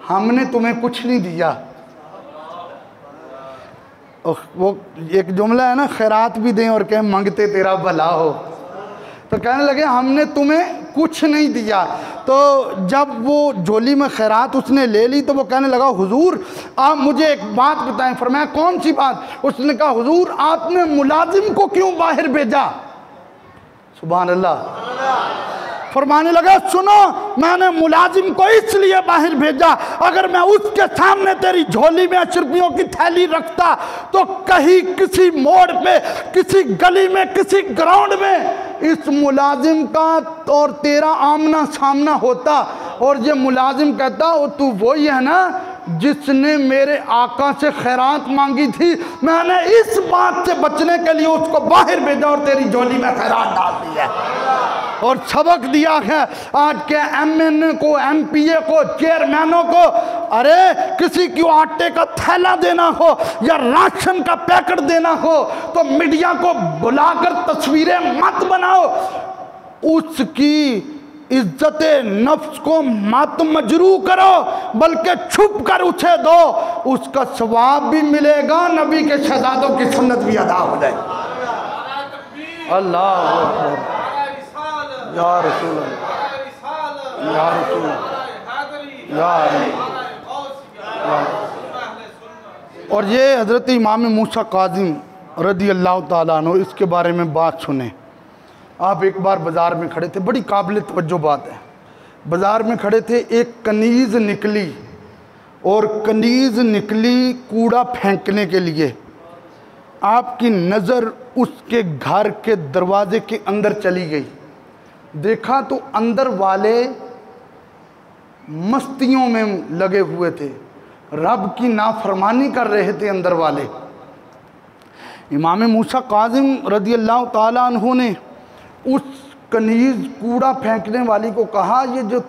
हमने तुम्हें कुछ नहीं दिया। वो एक जुमला है ना, खैरात भी दें और कहें मंगते तेरा भला हो। तो कहने लगे हमने तुम्हें कुछ नहीं दिया। तो जब वो झोली में खैरात उसने ले ली तो वो कहने लगा हुजूर आप मुझे एक बात बताएं। फरमाया कौन सी बात? उसने कहा हुजूर आपने मुलाजिम को क्यों बाहर भेजा? सुभान अल्लाह। फरमाने लगा सुनो मैंने मुलाजिम को इसलिए बाहर भेजा, अगर मैं उसके सामने तेरी झोली में 10 रुपयों की थैली रखता तो कहीं किसी मोड़ पे, किसी गली में, किसी ग्राउंड में इस मुलाजिम का और तेरा आमना सामना होता और ये मुलाजिम कहता वो तू वही है ना जिसने मेरे आका से खैरात मांगी थी, मैंने इस बात से बचने के लिए उसको बाहर भेजा और तेरी झोली में खैरात डाल दी है। और सबक दिया है आज के MNA को, MPA को, चेयरमैनों को, अरे किसी को आटे का थैला देना हो या राशन का पैकेट देना हो तो मीडिया को बुलाकर तस्वीरें मत बनाओ, उसकी इज्जत नफ्स को मत मजरू करो बल्कि छुप कर उसे दो, उसका सवाब भी मिलेगा, नबी के शहजादों की सुन्नत भी अदा हो जाएगी। अल्लाह अकबर या रसूल या रसूल या। और ये हज़रत इमाम मूसा काज़िम रदी अल्लाह ताला अन्हु, इसके बारे में बात सुने। आप एक बार बाज़ार में खड़े थे, बड़ी काबिल तवज्जो बात है, बाज़ार में खड़े थे, एक कनीज़ निकली और कनीज़ निकली कूड़ा फेंकने के लिए। आपकी नज़र उसके घर के दरवाजे के अंदर चली गई, देखा तो अंदर वाले मस्तियों में लगे हुए थे, रब की नाफरमानी कर रहे थे अंदर वाले। इमाम मूसा काज़िम रदी अल्लाह ताला अन्हु ने उस कनीज़ कूड़ा फेंकने वाली को कहा ये जो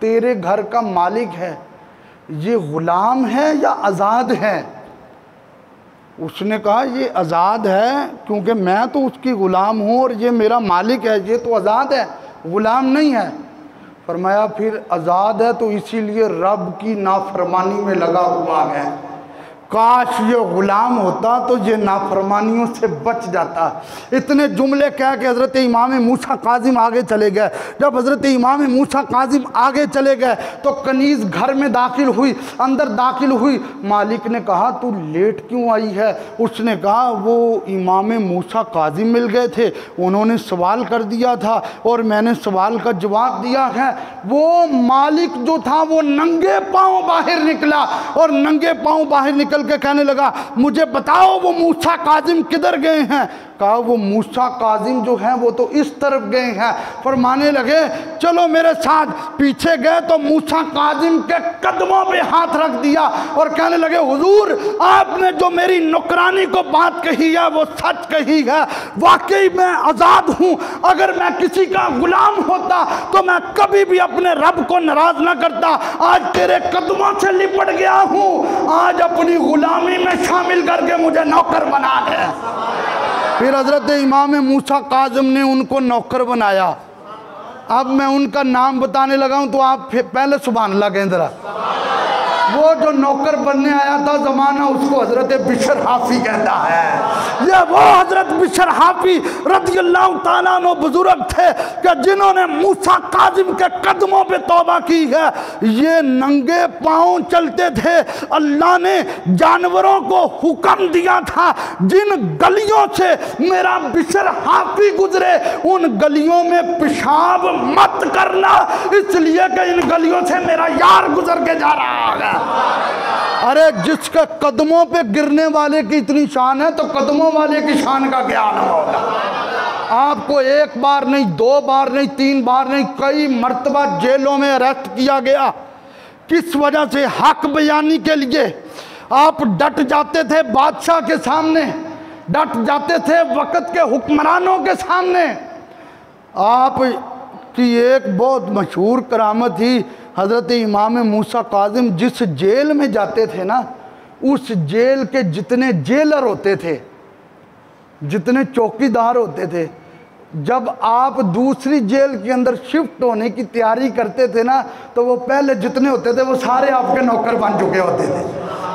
तेरे घर का मालिक है ये ग़ुलाम है या आज़ाद है? उसने कहा ये आज़ाद है क्योंकि मैं तो उसकी ग़ुलाम हूँ और ये मेरा मालिक है, ये तो आज़ाद है, ग़ुलाम नहीं है। फरमाया फिर आज़ाद है तो इसीलिए रब की नाफरमानी में लगा हुआ है, काश ये ग़ुलाम होता तो ये नाफरमानियों से बच जाता। इतने जुमले कह के हज़रत इमाम मूसा काज़िम आगे चले गए। जब हज़रत इमाम मूसा काज़िम आगे चले गए तो कनीज़ घर में दाखिल हुई, अंदर दाखिल हुई। मालिक ने कहा तू लेट क्यों आई है? उसने कहा वो इमाम मूसा काज़िम मिल गए थे, उन्होंने सवाल कर दिया था और मैंने सवाल का जवाब दिया है। वो मालिक जो था वो नंगे पाँव बाहर निकला और नंगे पाँव बाहर निकल के कहने लगा मुझे बताओ वो मूसा काज़िम किधर गए हैं? कहा वो मूसा काज़िम जो हैं वो तो इस तरफ गए हैं। फरमाने लगे चलो मेरे साथ। पीछे गए तो मूसा काज़िम के कदमों पे हाथ रख दिया और कहने लगे हुजूर आपने जो मेरी नौकरानी को बात कही है वो सच कही है, वाकई मैं आज़ाद हूँ। अगर मैं किसी का गुलाम होता तो मैं कभी भी अपने रब को नाराज ना करता। आज तेरे कदमों से लिपट गया हूँ, आज अपनी गुलामी में शामिल करके मुझे नौकर बना दे। फिर हज़रत इमाम मूसा काज़िम ने उनको नौकर बनाया। अब मैं उनका नाम बताने लगा हूँ तो आप पहले सुभान अल्लाह कहें ज़रा। वो जो नौकर बनने आया था ज़माना उसको हज़रत बिशर हाफ़ी कहता है। ये वो हज़रत बिशर हाफ़ी रज़ी अल्लाह ताला अन्हु बुज़ुर्ग थे कि जिन्होंने मूसा काज़िम के कदमों पे तौबा की है। ये नंगे पाँव चलते थे। अल्लाह ने जानवरों को हुक्म दिया था जिन गलियों से मेरा बिशर हाफ़ी गुजरे उन गलियों में पेशाब मत करना, इसलिए कि इन गलियों से मेरा यार गुजर के जा रहा है। अरे जिसके कदमों पे गिरने वाले की इतनी शान है तो कदमों वाले की शान का ज्ञान होगा। आपको एक बार नहीं, 2 बार नहीं, 3 बार नहीं, कई मर्तबा जेलों में अरेस्ट किया गया। किस वजह से? हक बयानी के लिए। आप डट जाते थे बादशाह के सामने, डट जाते थे वक़्त के हुक्मरानों के सामने। आप की एक बहुत मशहूर करामत थी, हज़रत इमाम मूसा काज़िम जिस जेल में जाते थे ना, उस जेल के जितने जेलर होते थे, जितने चौकीदार होते थे, जब आप दूसरी जेल के अंदर शिफ्ट होने की तैयारी करते थे ना तो वो पहले जितने होते थे वो सारे आपके नौकर बन चुके होते थे।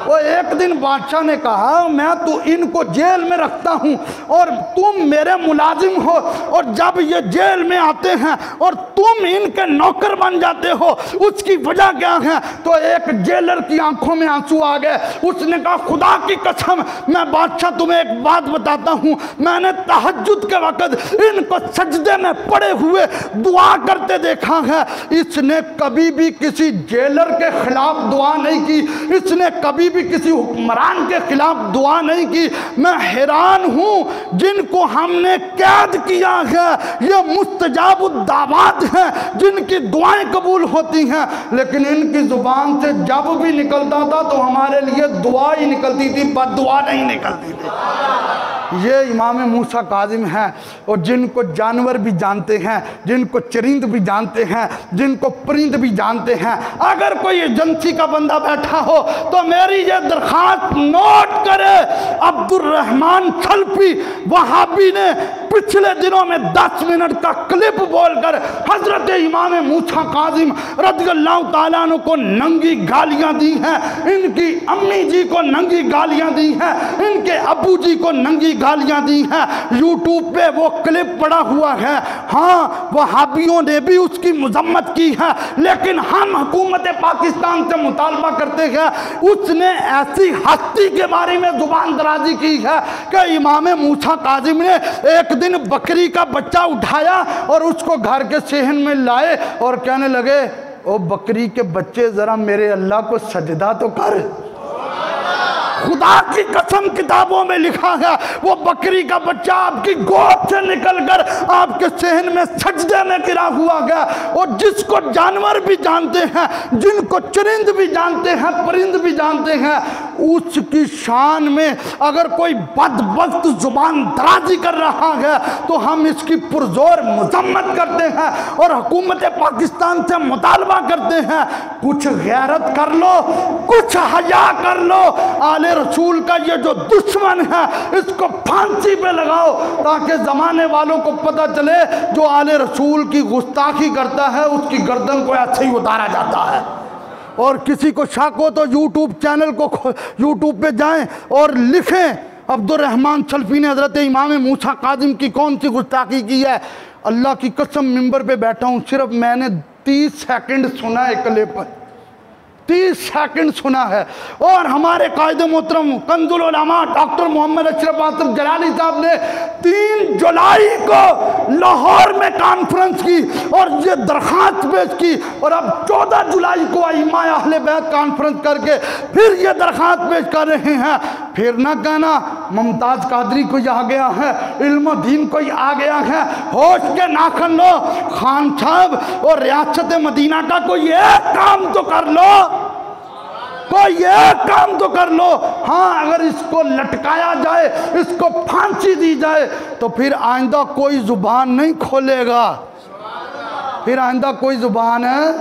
वो एक दिन बादशाह ने कहा मैं तो इनको जेल में रखता हूँ और तुम मेरे मुलाजिम हो, और जब ये जेल में आते हैं और तुम इनके नौकर बन जाते हो, उसकी वजह क्या है? तो एक जेलर की आंखों में आंसू आ गए। उसने कहा खुदा की कसम मैं बादशाह तुम्हें एक बात बताता हूँ, मैंने तहज्जुद के वक़्त इनको सजदे में पड़े हुए दुआ करते देखा है। इसने कभी भी किसी जेलर के खिलाफ दुआ नहीं की, इसने कभी भी किसी हुक्मरान के खिलाफ दुआ नहीं की। मैं हैरान हूँ जिनको हमने कैद किया है ये मुस्तजाबुद्दावात हैं, जिनकी दुआएं कबूल होती हैं, लेकिन इनकी जुबान से जब भी निकलता था तो हमारे लिए दुआ ही निकलती थी, बद्दुआ नहीं निकलती थी। ये इमाम मूसा काजिम हैं, और जिनको जानवर भी जानते हैं, जिनको चरिंद भी जानते हैं, जिनको परिंद भी जानते हैं। अगर कोई एजेंसी का बंदा बैठा हो तो मेरी ये दरखास्त नोट करे, अब्दुर्रहमान छलफी वहाबी ने पिछले दिनों में 10 मिनट का क्लिप बोलकर हजरत इमाम मूसा काजिम रज़ियल्लाहु ताला अन्हु को नंगी गालियां दी हैं, इनकी अम्मी जी को नंगी गालियां दी हैं, इनके अबू जी को नंगी गालियां दी हैं। यूट्यूब पे वो क्लिप पड़ा हुआ है। हाँ, वहाबियों ने भी उसकी मजम्मत की है, लेकिन हम हुकूमत पाकिस्तान से मुतालबा करते हैं उसने ऐसी हस्ती के बारे में जुबान दराजी की है कि इमाम मूसा काजिम ने एक दिन बकरी का बच्चा उठाया और उसको घर के सेहन में लाए और कहने लगे ओ बकरी के बच्चे जरा मेरे अल्लाह को सजदा तो कर। खुदा की कसम किताबों में लिखा है वो बकरी का बच्चा आपकी गोद से निकलकर आपके सहन में सजदे में गिरा हुआ गया। और जिसको जानवर भी जानते हैं, जिनको चरिंद भी जानते हैं, परिंद भी जानते हैं, उसकी शान में अगर कोई बदबख्त जुबान दराजी कर रहा है तो हम इसकी पुरजोर मजम्मत करते हैं और हुकूमत पाकिस्तान से मुतालबा करते हैं कुछ गैरत कर लो, कुछ हया कर लो। आले रसूल का ये जो दुश्मन है इसको फांसी पे लगाओ ताकि जमाने वालों को पता चले जो आले रसूल की गुस्ताखी करता है उसकी गर्दन को ऐसे ही उतारा जाता है। और किसी को शक हो तो यूट्यूब चैनल को यूट्यूब पे जाएं और लिखें अब्दुर्रहमान छलफी ने हजरत इमाम मूसा काजिम की कौन सी गुस्ताखी की है। अल्लाह की कसम मिंबर पे बैठा हूँ, सिर्फ मैंने 30 सेकंड सुना है क्लिप, 30 सेकंड सुना है। और हमारे कायदे मोहतरम कंजुल उलमा डॉक्टर मोहम्मद अशरफ आसिफ जलाली साहब ने 3 जुलाई को लाहौर में कॉन्फ्रेंस की और ये दरखास्त पेश की, और अब 14 जुलाई को इमाम अहले बैत कॉन्फ्रेंस करके फिर ये दरखास्त पेश कर रहे हैं। फिर ना कहना मुमताज़ कादरी कोई आ गया है, इल्मुद्दीन कोई आ गया है। होश के नाखन लो खान साहब और रियासत मदीना का कोई एक काम तो कर लो, कोई एक काम तो कर लो। हाँ, अगर इसको लटकाया जाए, इसको फांसी दी जाए तो फिर आइंदा कोई जुबान नहीं खोलेगा, फिर आइंदा कोई जुबान है।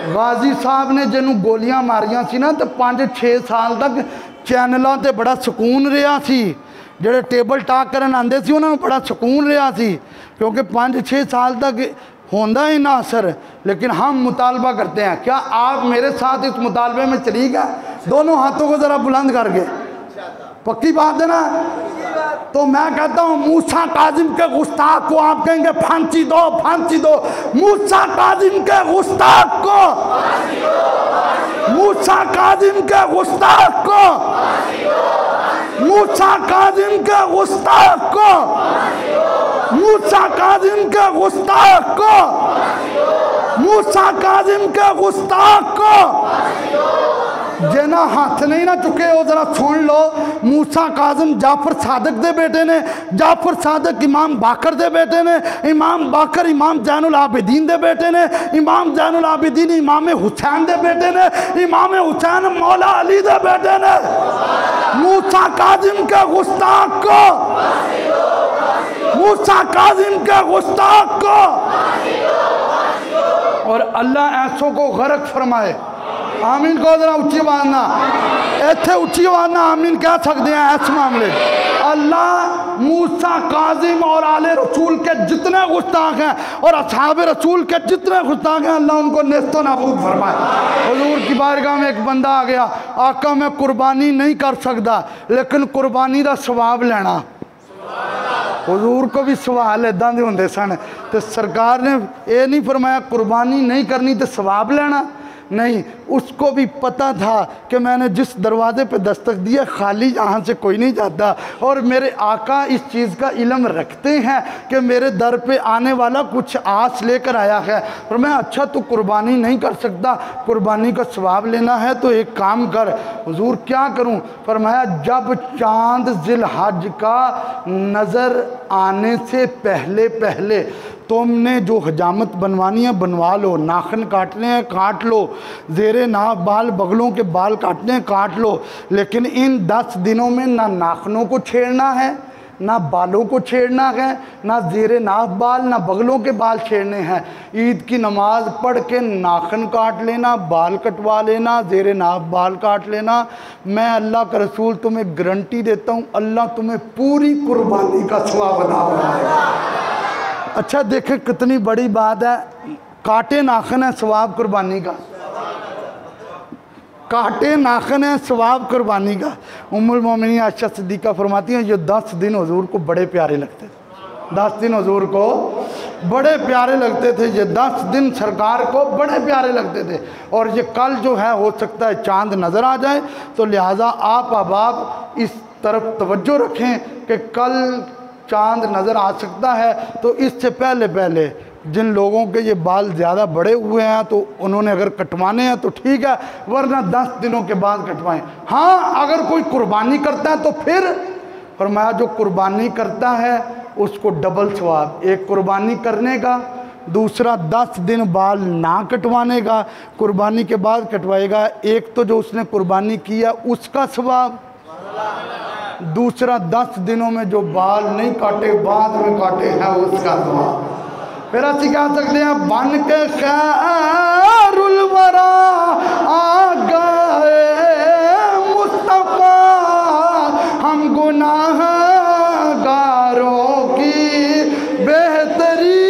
गाजी साहब ने जिन्हों गोलियां मारियां सी ना तो 5-6 साल तक चैनलों ते बड़ा सुकून रहा सी, जेडे टेबल टाक करन आंदे सी उन्होंने बड़ा सुकून रहा सी, क्योंकि 5-6 साल तक होंदा ही ना असर। लेकिन हम मुतालबा करते हैं, क्या आप मेरे साथ इस मुतालबे में चलिएगा? दोनों हाथों को ज़रा बुलंद करके, पक्की बात है ना? तो मैं कहता हूँ मूसा काजिम के गुस्ताख को आप कहेंगे फांसी दो, फांसी दो। मूसा काजिम के गुस्ताख को, मूसा काजिम के गुस्ताख को, मूसा काजिम के गुस्ताख को, मूसा काजिम के गुस्ताख को, मूसा काजिम के गुस्ताख को जेना हाथ नहीं ना चुके हो जरा सुन लो। मूसा काजिम जाफर सादक दे बेटे ने, जाफर सादक इमाम बाकर दे बेटे ने, इमाम बाकर इमाम जैनुल आबिदीन दे बेटे ने, इमाम जैनुल आबिदीन इमाम हुसैन दे बेटे ने, इमाम हुसैन मौला अली दे बेटे ने। मूसा काजिम के गुस्ताख को, मूसा काजिम के गुस्ताख को, और अल्लाह ऐसों को गर्क फरमाए। आमीन को जरा उच्ची आवाज ना, इत्थे उच्ची आवाज ना आमीन कह सकते हैं इस मामले। अल्लाह मूसा, काजिम और आले रसूल के जितने गुस्ताख हैं और असहाब रसूल के जितने गुस्ताख हैं, अल्लाह उनको नेस्तो नाबूद फरमाए। हुजूर की बारगाह में एक बंदा आ गया, आका मैं कुर्बानी नहीं कर सकता लेकिन कुर्बानी का सवाब लेना। हुजूर को भी सवाल इदा के होंगे सन, तो सरकार ने यह नहीं फरमाया कुर्बानी नहीं करनी तो सवाब लेना, नहीं, उसको भी पता था कि मैंने जिस दरवाजे पे दस्तक दिया खाली यहाँ से कोई नहीं जाता और मेरे आका इस चीज़ का इल्म रखते हैं कि मेरे दर पे आने वाला कुछ आस लेकर आया है। और मैं अच्छा तो कुर्बानी नहीं कर सकता, कुर्बानी का सवाब लेना है तो एक काम कर। हुजूर क्या करूं? फरमाया जब चांद जिलहज का नज़र आने से पहले पहले तुमने जो हजामत बनवानी है बनवा लो, नाखन काटने हैं काट लो, ज़ेरे नाफ बाल बगलों के बाल काटने हैं काट लो, लेकिन इन 10 दिनों में ना नाखनों को छेड़ना है, ना बालों को छेड़ना है, ना ज़ेरे नाफ बाल ना बगलों के बाल छेड़ने हैं। ईद की नमाज पढ़ के नाखन काट लेना, बाल कटवा लेना, ज़ेरे नाफ बाल काट लेना। मैं अल्लाह का रसूल तुम्हें गारंटी देता हूँ अल्लाह तुम्हें पूरी कुर्बानी का सवाब अता फरमाएगा। अच्छा देखें कितनी बड़ी बात है, काटे नाखन है सवाब कुर्बानी का, काटे नाखन है सवाब कुर्बानी का। उम्मुल मोमिनीन आयशा सिद्दीक़ा फरमाती हैं ये 10 दिन हुजूर को बड़े प्यारे लगते थे, 10 दिन हुजूर को बड़े प्यारे लगते थे, ये 10 दिन सरकार को बड़े प्यारे लगते थे। और ये कल जो है हो सकता है चांद नज़र आ जाए, तो लिहाजा आप अहबाब इस तरफ तवज्जो रखें कि कल चांद नज़र आ सकता है, तो इससे पहले पहले जिन लोगों के ये बाल ज़्यादा बड़े हुए हैं तो उन्होंने अगर कटवाने हैं तो ठीक है, वरना 10 दिनों के बाद कटवाएं। हाँ अगर कोई कुर्बानी करता है तो फिर फरमाया जो कुर्बानी करता है उसको डबल सवाब, एक कुर्बानी करने का, दूसरा 10 दिन बाल ना कटवाने का, कुर्बानी के बाद कटवाएगा। एक तो जो उसने कुर्बानी किया उसका सवाब, दूसरा 10 दिनों में जो बाल नहीं काटे बाद में काटे हैं उसका सवाब। फिर असं कह सकते हैं बन के खैरुल वरा आ गए मुस्तफा हम गुनाहगारों की बेहतरी।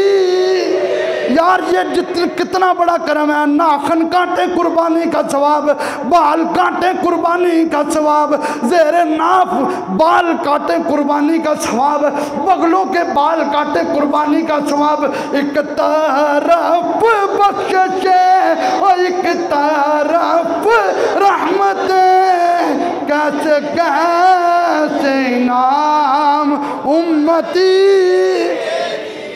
यार ये कितना बड़ा करम है, नाखन काटे कुर्बानी का सवाब, बाल काटे कुर्बानी का सवाब, ज़ेरे नाफ बाल काटे कुर्बानी का सवाब, बगलों के बाल काटे कुर्बानी का सवाब। एक तरफ बख्शिशें और एक तरफ रहमतें, कैसे कैसे इनाम उम्मती।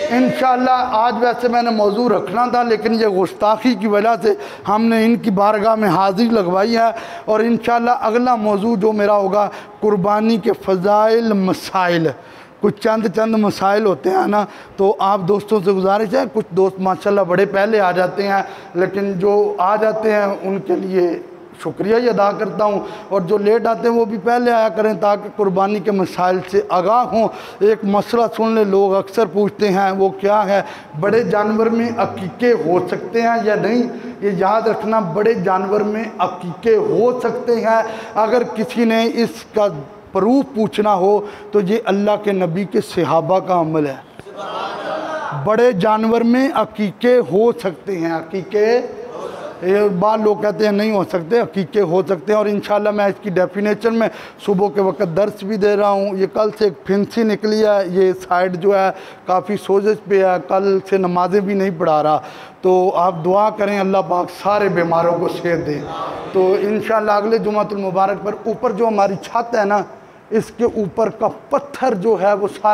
इंशाअल्लाह आज वैसे मैंने मौजू रखना था लेकिन ये गुस्ताखी की वजह से हमने इनकी बारगाह में हाजिरी लगवाई है। और इंशाअल्लाह अगला मौजू जो मेरा होगा कुर्बानी के फ़ज़ाइल मसाइल, कुछ चंद मसाइल होते हैं ना, तो आप दोस्तों से गुजारिश है, कुछ दोस्त माशाल्लाह बड़े पहले आ जाते हैं लेकिन जो आ जाते हैं उनके लिए शुक्रिया ही अदा करता हूँ, और जो लेट आते हैं वो भी पहले आया करें ताकि कुर्बानी के मसाइल से आगाह हों। एक मसला सुन ले, लोग अक्सर पूछते हैं वो क्या है, बड़े जानवर में अकीके हो सकते हैं या नहीं। ये याद रखना, बड़े जानवर में अकीके हो सकते हैं। अगर किसी ने इसका प्रूफ पूछना हो तो ये अल्लाह के नबी के सहाबा का अमल है। बड़े जानवर में अकीके हो सकते हैं, अकीके ये बात लोग कहते हैं नहीं हो सकते, हकीके हो सकते हैं। और इंशाल्लाह मैं इसकी डेफिनेशन में सुबह के वक्त दर्स भी दे रहा हूँ। ये कल से एक फिंसी निकली है, ये साइड जो है काफ़ी सोजिश पे है, कल से नमाजें भी नहीं पढ़ा रहा, तो आप दुआ करें अल्लाह पाक सारे बीमारों को सेहत दे। तो इंशाल्लाह अगले जुमातुल मुबारक पर ऊपर जो हमारी छत है ना, इसके ऊपर का पत्थर जो है वो सारा